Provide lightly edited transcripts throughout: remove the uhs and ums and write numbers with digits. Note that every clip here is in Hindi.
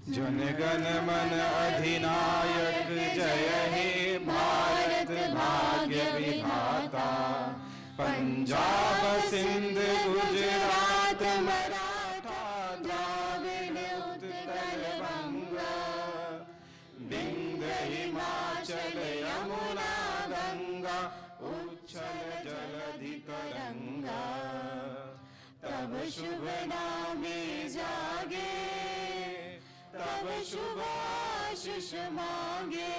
जनगण मन अधिनायक जय हे भारत भाग्य विधाता। पंजाब सिंध गुजरात मराठा द्राविड़ उत्कल बंगा। विंध्य हिमाचल यमुना गंगा उच्छल जलधि तरंगा। तब शुभ नामे जागे तब शुभ आशीष मांगे।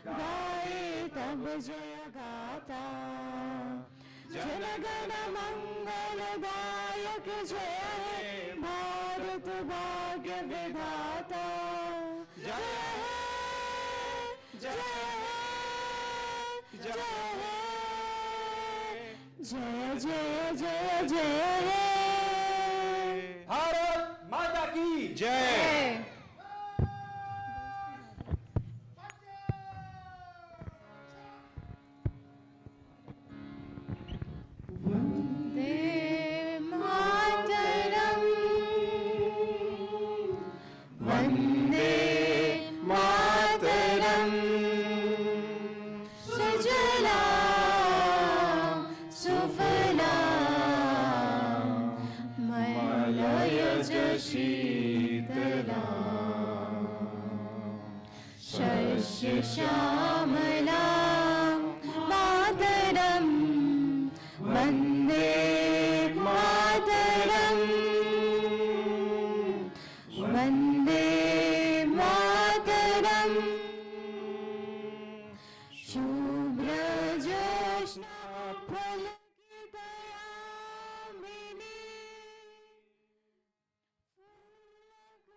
गाए तब जय गाता जनगण मंगलदायक जय हे भारत भाग्य विधाता। जय हे जय हे जय हे जय जय जय जय हे। भारत माता की जय। वन्दे मातरम् वन्दे मातरम्। सुजलां सुफलां मलयज शीतलां शस्य श्यामलां मातरम् वन्दे मातरम् वन्दे मातरम्। शुभ्रजोत्स्ना फलकितयामिनी फूलकृष्णभ्रमदलशोभिनी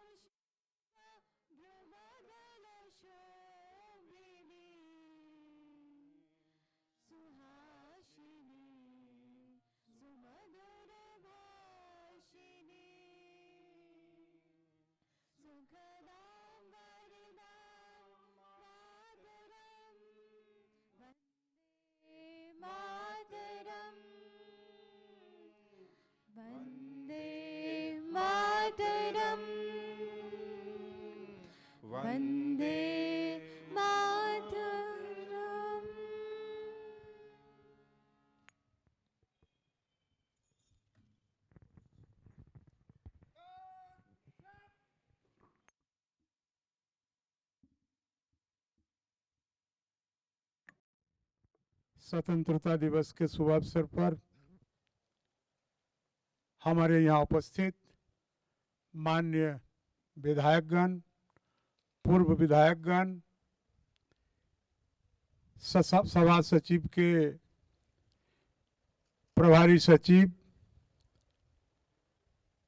सुहासिनी सुमधुर भाषिणी सुखदां वरदां मातरम् वन्दे मातरम् वन्दे मातरम् वन्दे मातरम्। स्वतंत्रता दिवस के शुभ अवसर पर हमारे यहाँ उपस्थित माननीय विधायकगण, पूर्व विधायकगण, सभा सचिव के प्रभारी सचिव,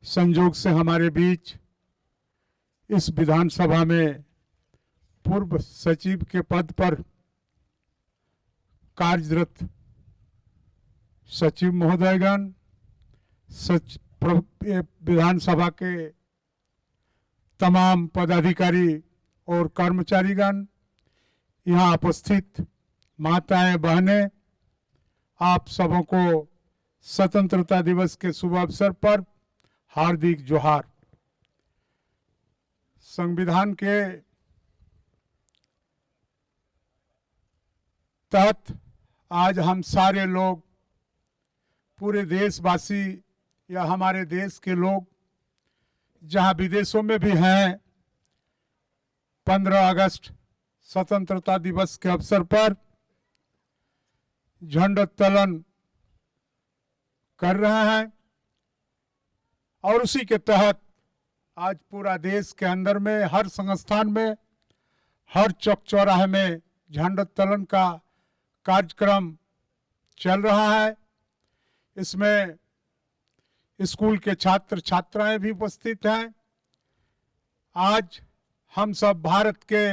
संजोग से हमारे बीच इस विधानसभा में पूर्व सचिव के पद पर कार्यरत सचिव महोदयगण, विधानसभा के तमाम पदाधिकारी और कर्मचारीगण, यहाँ उपस्थित माताएं बहनें, आप सबों को स्वतंत्रता दिवस के शुभ अवसर पर हार्दिक जोहार। संविधान के तहत आज हम सारे लोग, पूरे देशवासी या हमारे देश के लोग जहां विदेशों में भी हैं, 15 अगस्त स्वतंत्रता दिवस के अवसर पर झंडोत्तोलन कर रहे हैं। और उसी के तहत आज पूरा देश के अंदर में, हर संस्थान में, हर चौक चौराहे में झंडोत्तोलन का कार्यक्रम चल रहा है। इसमें स्कूल के छात्र छात्राएं भी उपस्थित हैं। आज हम सब भारत के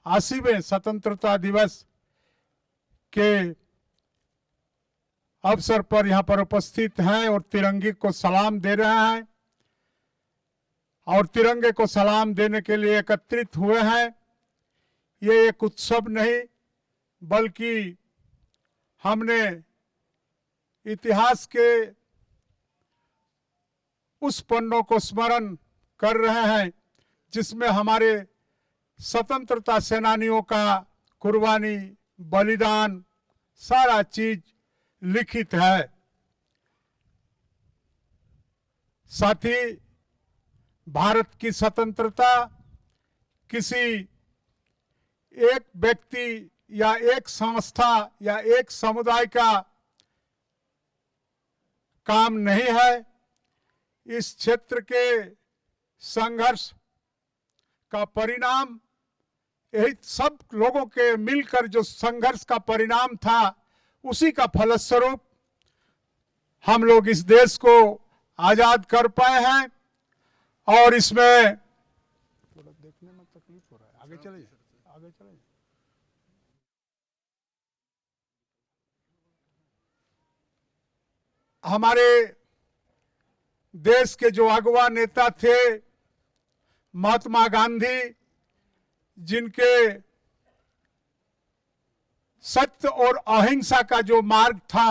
80वें स्वतंत्रता दिवस के अवसर पर यहाँ पर उपस्थित हैं और तिरंगे को सलाम दे रहे हैं। और तिरंगे को सलाम देने के लिए एकत्रित हुए हैं। ये एक उत्सव नहीं, बल्कि हमने इतिहास के उस पन्नों को स्मरण कर रहे हैं जिसमें हमारे स्वतंत्रता सेनानियों का कुर्बानी, बलिदान, सारा चीज लिखित है। साथ ही भारत की स्वतंत्रता किसी एक व्यक्ति या एक संस्था या एक समुदाय का काम नहीं है। इस क्षेत्र के संघर्ष का परिणाम, यही सब लोगों के मिलकर जो संघर्ष का परिणाम था, उसी का फलस्वरूप हम लोग इस देश को आजाद कर पाए हैं। और इसमें थोड़ा देखने में तकलीफ हो रहा है, आगे चले, आगे चले। हमारे देश के जो अगवा नेता थे, महात्मा गांधी, जिनके सत्य और अहिंसा का जो मार्ग था,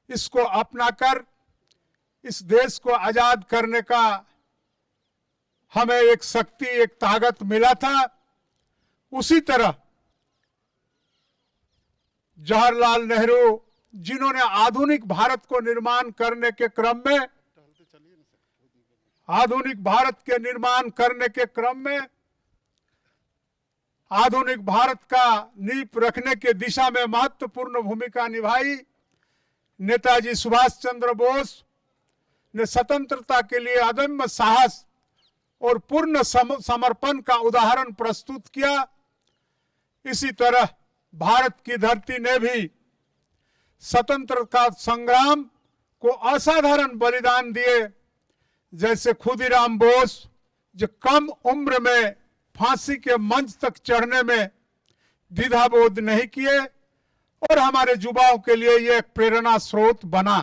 इसको अपनाकर इस देश को आजाद करने का हमें एक शक्ति, एक ताकत मिला था। उसी तरह जवाहरलाल नेहरू, जिन्होंने आधुनिक भारत को निर्माण करने के क्रम में, आधुनिक भारत के निर्माण करने के क्रम में, आधुनिक भारत का नींव रखने के दिशा में महत्वपूर्ण भूमिका निभाई। नेताजी सुभाष चंद्र बोस ने स्वतंत्रता के लिए अदम्य साहस और पूर्ण समर्पण का उदाहरण प्रस्तुत किया। इसी तरह भारत की धरती ने भी स्वतंत्रता संग्राम को असाधारण बलिदान दिए। जैसे खुदीराम बोस, जो कम उम्र में फांसी के मंच तक चढ़ने में द्विधाबोध नहीं किए और हमारे युवाओं के लिए यह एक प्रेरणा स्रोत बना।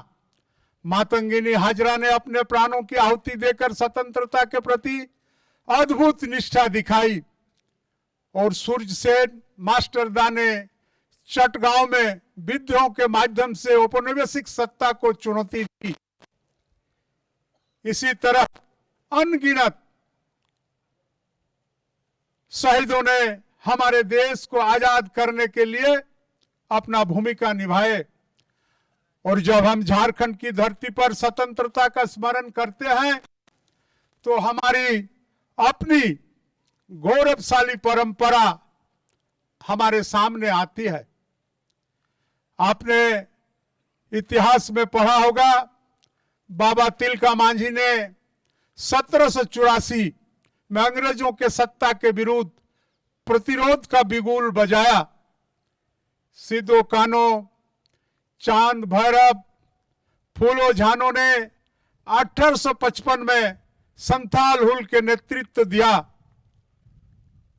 मातंगिनी हाजरा ने अपने प्राणों की आहुति देकर स्वतंत्रता के प्रति अद्भुत निष्ठा दिखाई और सूर्य सेन, मास्टर दा ने चटगांव में विद्रोह के माध्यम से औपनिवेशिक सत्ता को चुनौती दी। इसी तरह अनगिनत शहीदों ने हमारे देश को आजाद करने के लिए अपना भूमिका निभाए। और जब हम झारखंड की धरती पर स्वतंत्रता का स्मरण करते हैं, तो हमारी अपनी गौरवशाली परंपरा हमारे सामने आती है। आपने इतिहास में पढ़ा होगा, बाबा तिलका मांझी ने 1784 में अंग्रेजों के सत्ता के विरुद्ध प्रतिरोध का बिगुल बजाया। सिद्धो कान्हो, चांद भैरव, फूलो झानो ने 1855 में संथाल हुल के नेतृत्व दिया।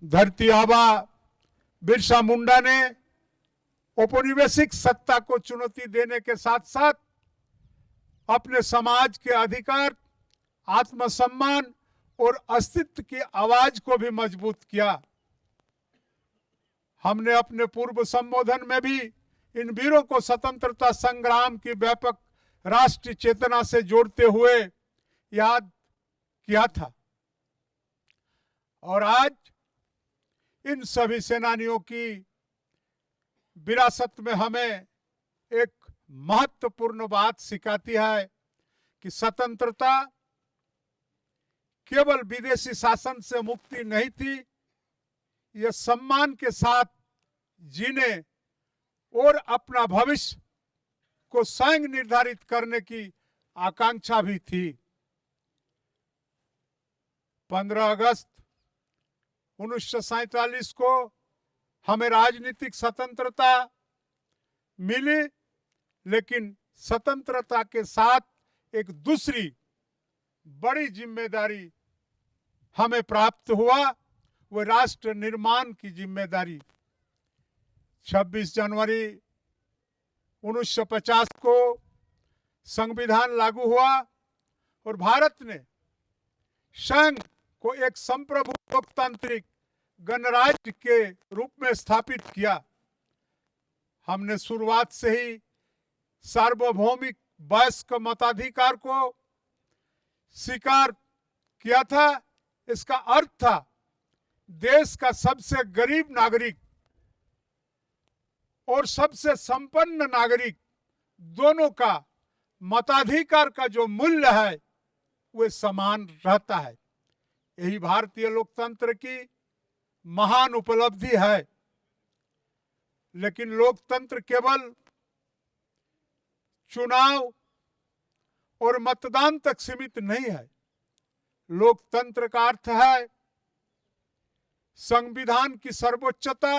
धरती आबा बिरसा मुंडा ने औपनिवेशिक सत्ता को चुनौती देने के साथ साथ अपने समाज के अधिकार, आत्मसम्मान और अस्तित्व की आवाज को भी मजबूत किया। हमने अपने पूर्व संबोधन में भी इन वीरों को स्वतंत्रता संग्राम की व्यापक राष्ट्रीय चेतना से जोड़ते हुए याद किया था। और आज इन सभी सेनानियों की विरासत में हमें एक महत्वपूर्ण बात सिखाती है कि स्वतंत्रता केवल विदेशी शासन से मुक्ति नहीं थी, यह सम्मान के साथ जीने और अपना भविष्य को स्वयं निर्धारित करने की आकांक्षा भी थी। 15 अगस्त 1947 को हमें राजनीतिक स्वतंत्रता मिली, लेकिन स्वतंत्रता के साथ एक दूसरी बड़ी जिम्मेदारी हमें प्राप्त हुआ, वो राष्ट्र निर्माण की जिम्मेदारी। 26 जनवरी 1950 को संविधान लागू हुआ और भारत ने संघ को एक संप्रभु लोकतांत्रिक गणराज्य के रूप में स्थापित किया। हमने शुरुआत से ही सार्वभौमिक वयस्क मताधिकार को स्वीकार किया था इसका अर्थ था देश का सबसे गरीब नागरिक और सबसे संपन्न नागरिक दोनों का मताधिकार का जो मूल्य है वह समान रहता है। यही भारतीय लोकतंत्र की महान उपलब्धि है। लेकिन लोकतंत्र केवल चुनाव और मतदान तक सीमित नहीं है। लोकतंत्र का अर्थ है संविधान की सर्वोच्चता,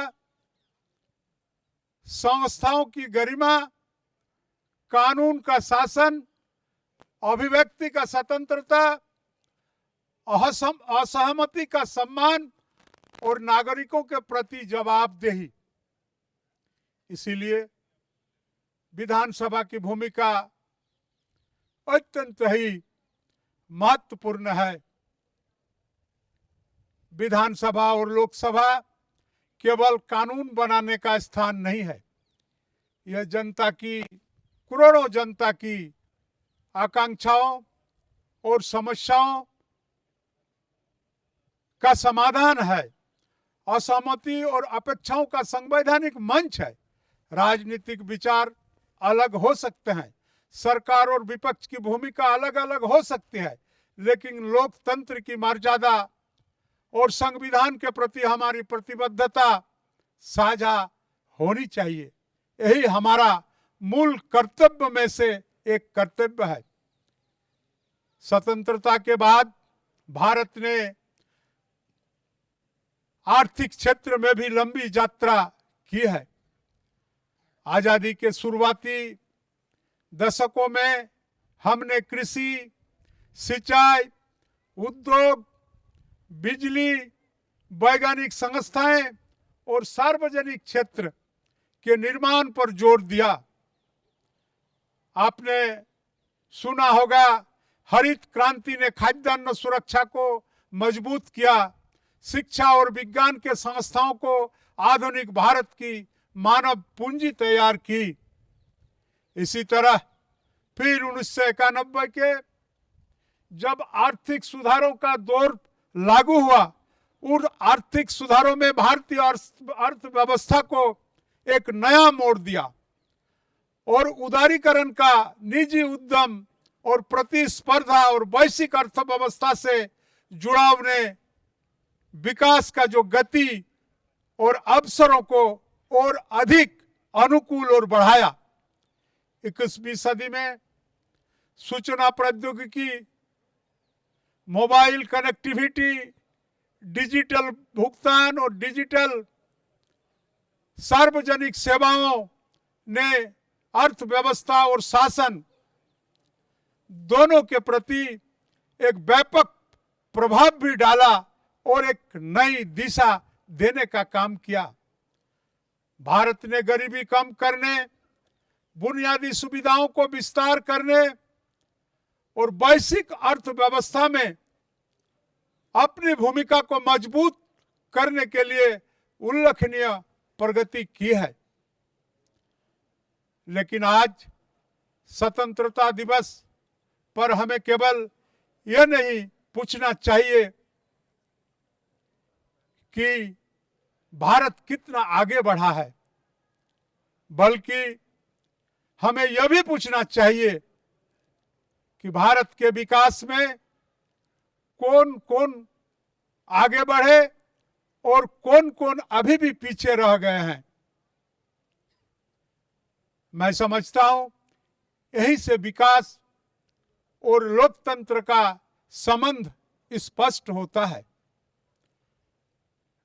संस्थाओं की गरिमा, कानून का शासन, अभिव्यक्ति का स्वतंत्रता, असहमति का सम्मान और नागरिकों के प्रति जवाबदेही। इसीलिए विधानसभा की भूमिका अत्यंत ही महत्वपूर्ण है। विधानसभा और लोकसभा केवल कानून बनाने का स्थान नहीं है, यह जनता की, करोड़ों जनता की आकांक्षाओं और समस्याओं का समाधान है। असहमति और अपेक्षाओं का संवैधानिक मंच है। राजनीतिक विचार अलग हो सकते हैं, सरकार और विपक्ष की भूमिका अलग अलग हो सकती है, लेकिन लोकतंत्र की मर्यादा और संविधान के प्रति हमारी प्रतिबद्धता साझा होनी चाहिए। यही हमारा मूल कर्तव्य में से एक कर्तव्य है। स्वतंत्रता के बाद भारत ने आर्थिक क्षेत्र में भी लंबी यात्रा की है। आजादी के शुरुआती दशकों में हमने कृषि, सिंचाई, उद्योग, बिजली, वैज्ञानिक संस्थाएं और सार्वजनिक क्षेत्र के निर्माण पर जोर दिया। आपने सुना होगा हरित क्रांति ने खाद्यान्न सुरक्षा को मजबूत किया, शिक्षा और विज्ञान के संस्थाओं को आधुनिक भारत की मानव पूंजी तैयार की। इसी तरह फिर 1991 के जब आर्थिक सुधारों का दौर लागू हुआ, उन आर्थिक सुधारों में भारतीय अर्थव्यवस्था को एक नया मोड़ दिया और उदारीकरण का, निजी उद्यम और प्रतिस्पर्धा और वैश्विक अर्थव्यवस्था से जुड़ाव ने विकास का जो गति और अवसरों को और अधिक अनुकूल और बढ़ाया। 21वीं सदी में सूचना प्रौद्योगिकी, मोबाइल कनेक्टिविटी, डिजिटल भुगतान और डिजिटल सार्वजनिक सेवाओं ने अर्थव्यवस्था और शासन दोनों के प्रति एक व्यापक प्रभाव भी डाला और एक नई दिशा देने का काम किया। भारत ने गरीबी कम करने, बुनियादी सुविधाओं को विस्तार करने और वैश्विक अर्थव्यवस्था में अपनी भूमिका को मजबूत करने के लिए उल्लेखनीय प्रगति की है। लेकिन आज स्वतंत्रता दिवस पर हमें केवल यह नहीं पूछना चाहिए कि भारत कितना आगे बढ़ा है, बल्कि हमें यह भी पूछना चाहिए कि भारत के विकास में कौन कौन आगे बढ़े और कौन कौन अभी भी पीछे रह गए हैं। मैं समझता हूं यही से विकास और लोकतंत्र का संबंध स्पष्ट होता है।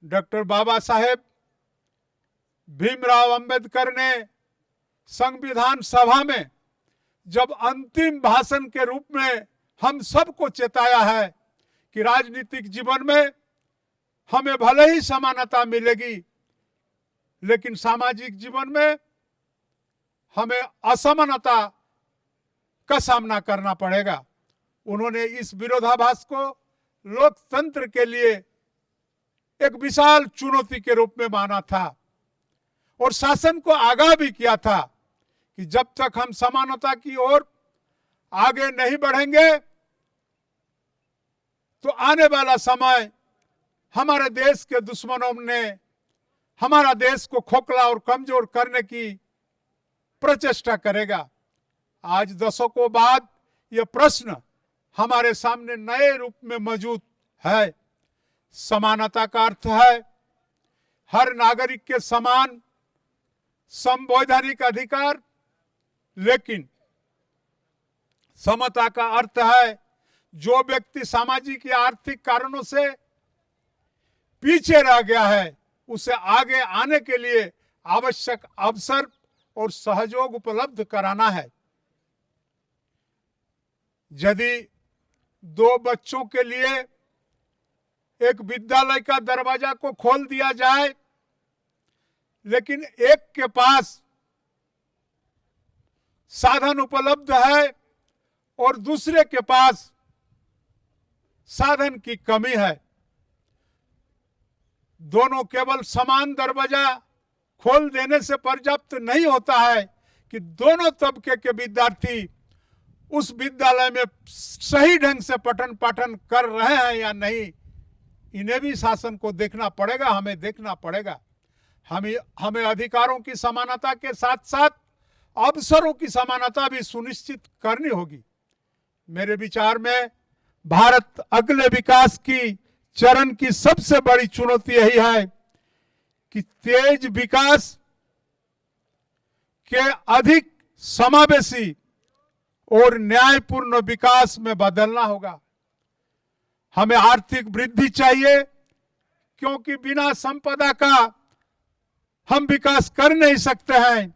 डॉक्टर बाबा साहेब भीमराव अंबेडकर ने संविधान सभा में जब अंतिम भाषण के रूप में हम सबको चेताया है कि राजनीतिक जीवन में हमें भले ही समानता मिलेगी, लेकिन सामाजिक जीवन में हमें असमानता का सामना करना पड़ेगा। उन्होंने इस विरोधाभास को लोकतंत्र के लिए एक विशाल चुनौती के रूप में माना था और शासन को आगाह भी किया था कि जब तक हम समानता की ओर आगे नहीं बढ़ेंगे तो आने वाला समय हमारे देश के दुश्मनों ने हमारा देश को खोखला और कमजोर करने की प्रचेष्टा करेगा। आज दशकों बाद यह प्रश्न हमारे सामने नए रूप में मौजूद है। समानता का अर्थ है हर नागरिक के समान संवैधानिक अधिकार, लेकिन समता का अर्थ है जो व्यक्ति सामाजिक या आर्थिक कारणों से पीछे रह गया है उसे आगे आने के लिए आवश्यक अवसर और सहयोग उपलब्ध कराना है। यदि दो बच्चों के लिए एक विद्यालय का दरवाजा को खोल दिया जाए, लेकिन एक के पास साधन उपलब्ध है और दूसरे के पास साधन की कमी है, दोनों केवल समान दरवाजा खोल देने से पर्याप्त नहीं होता है कि दोनों तबके के विद्यार्थी उस विद्यालय में सही ढंग से पठन पाठन कर रहे हैं या नहीं। इन्हें भी शासन को देखना पड़ेगा, हमें देखना पड़ेगा। हमें अधिकारों की समानता के साथ साथ अवसरों की समानता भी सुनिश्चित करनी होगी। मेरे विचार में भारत अगले विकास की चरण की सबसे बड़ी चुनौती यही है कि तेज विकास के अधिक समावेशी और न्यायपूर्ण विकास में बदलना होगा। हमें आर्थिक वृद्धि चाहिए, क्योंकि बिना संपदा का हम विकास कर नहीं सकते हैं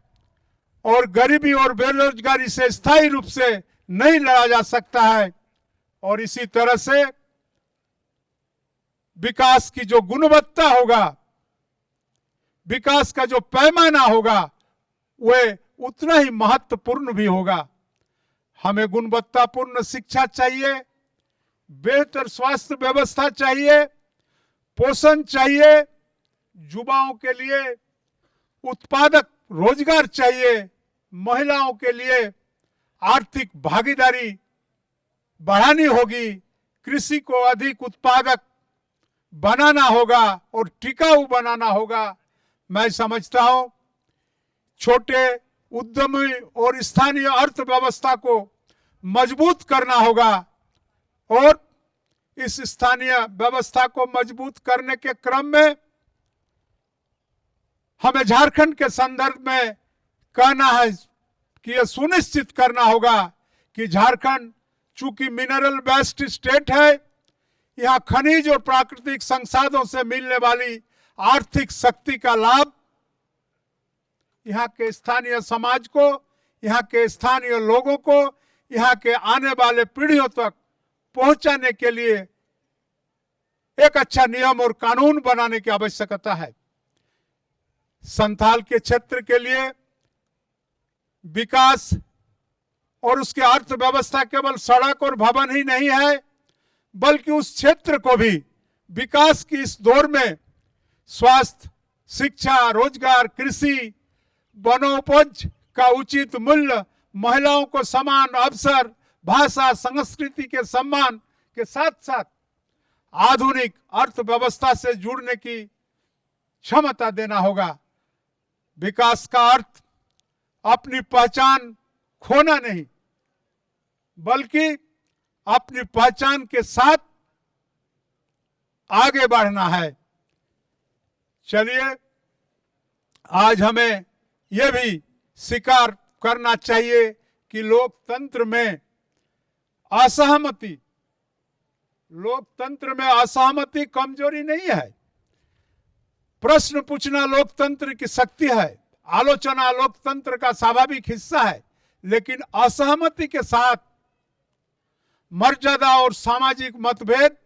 और गरीबी और बेरोजगारी से स्थायी रूप से नहीं लड़ा जा सकता है। और इसी तरह से विकास की जो गुणवत्ता होगा, विकास का जो पैमाना होगा, वह उतना ही महत्वपूर्ण भी होगा। हमें गुणवत्तापूर्ण शिक्षा चाहिए, बेहतर स्वास्थ्य व्यवस्था चाहिए, पोषण चाहिए, युवाओं के लिए उत्पादक रोजगार चाहिए, महिलाओं के लिए आर्थिक भागीदारी बढ़ानी होगी, कृषि को अधिक उत्पादक बनाना होगा और टिकाऊ बनाना होगा। मैं समझता हूं छोटे उद्यमी और स्थानीय अर्थव्यवस्था को मजबूत करना होगा और इस स्थानीय व्यवस्था को मजबूत करने के क्रम में हमें झारखंड के संदर्भ में कहना है कि यह सुनिश्चित करना होगा कि झारखंड चूंकि मिनरल बेस्ड स्टेट है, यहाँ खनिज और प्राकृतिक संसाधनों से मिलने वाली आर्थिक शक्ति का लाभ यहाँ के स्थानीय समाज को, यहाँ के स्थानीय लोगों को, यहाँ के आने वाले पीढ़ियों तक पहुंचाने के लिए एक अच्छा नियम और कानून बनाने की आवश्यकता है। संथाल के क्षेत्र के लिए विकास और उसकी अर्थव्यवस्था केवल सड़क और भवन ही नहीं है, बल्कि उस क्षेत्र को भी विकास की इस दौर में स्वास्थ्य, शिक्षा, रोजगार, कृषि, वनोपज का उचित मूल्य, महिलाओं को समान अवसर, भाषा, संस्कृति के सम्मान के साथ साथ आधुनिक अर्थव्यवस्था से जुड़ने की क्षमता देना होगा। विकास का अर्थ अपनी पहचान खोना नहीं, बल्कि अपनी पहचान के साथ आगे बढ़ना है। चलिए, आज हमें यह भी स्वीकार करना चाहिए कि लोकतंत्र में असहमति कमजोरी नहीं है। प्रश्न पूछना लोकतंत्र की शक्ति है, आलोचना लोकतंत्र का स्वाभाविक हिस्सा है, लेकिन असहमति के साथ मर्यादा और सामाजिक मतभेद,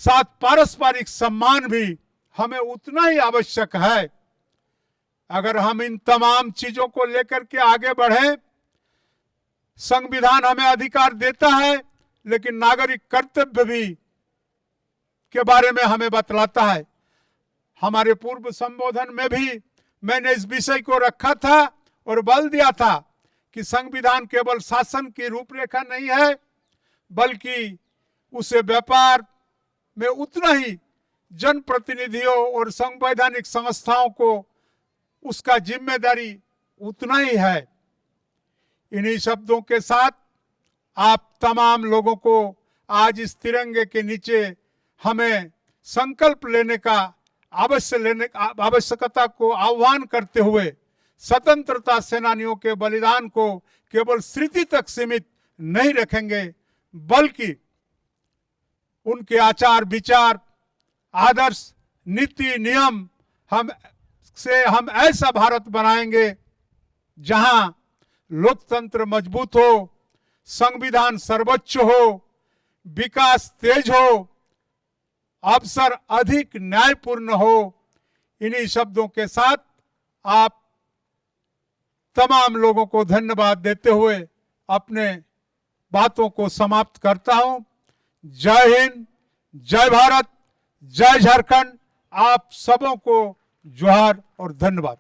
साथ पारस्परिक सम्मान भी हमें उतना ही आवश्यक है। अगर हम इन तमाम चीजों को लेकर के आगे बढ़े, संविधान हमें अधिकार देता है, लेकिन नागरिक कर्तव्य भी के बारे में हमें बतलाता है। हमारे पूर्व संबोधन में भी मैंने इस विषय को रखा था और बल दिया था कि संविधान केवल शासन की रूपरेखा नहीं है, बल्कि उसे व्यापार में उतना ही जनप्रतिनिधियों और संवैधानिक संस्थाओं को उसका जिम्मेदारी उतना ही है। इन्हीं शब्दों के साथ आप तमाम लोगों को आज इस तिरंगे के नीचे हमें संकल्प लेने का आवश्यकता को आह्वान करते हुए स्वतंत्रता सेनानियों के बलिदान को केवल स्मृति तक सीमित नहीं रखेंगे, बल्कि उनके आचार विचार, आदर्श, नीति, नियम हम ऐसा भारत बनाएंगे जहां लोकतंत्र मजबूत हो, संविधान सर्वोच्च हो, विकास तेज हो, अवसर अधिक न्यायपूर्ण हो। इन्हीं शब्दों के साथ आप तमाम लोगों को धन्यवाद देते हुए अपने बातों को समाप्त करता हूं। जय हिंद, जय भारत, जय झारखंड। आप सबों को जोहार और धन्यवाद।